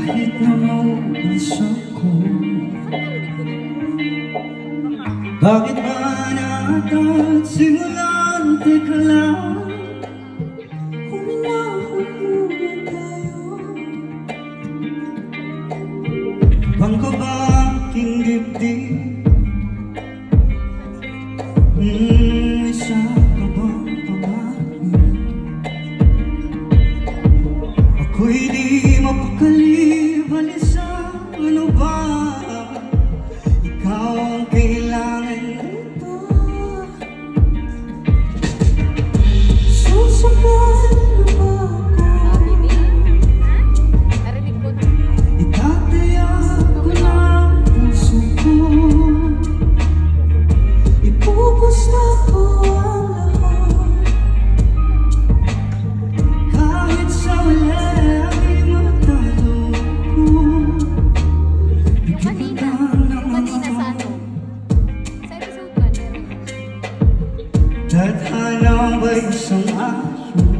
Kahit na maubos ako, bakit ba natin simulan? Teka lang, huminahon muna tayo. Bangko ba aking dibdib? Isa ka bang pamahal? Ako'y di mapakali, balisa, ano ba? Ikaw ang kailangan dito. Susubukan mo ba ako? Itataya ko na ang puso ko. Ipupusta ko ang lahat. Kahit sa wala ay matalo ko. Kanina sa ano? Sa episode 1 meron. Tadhana ba isang aso?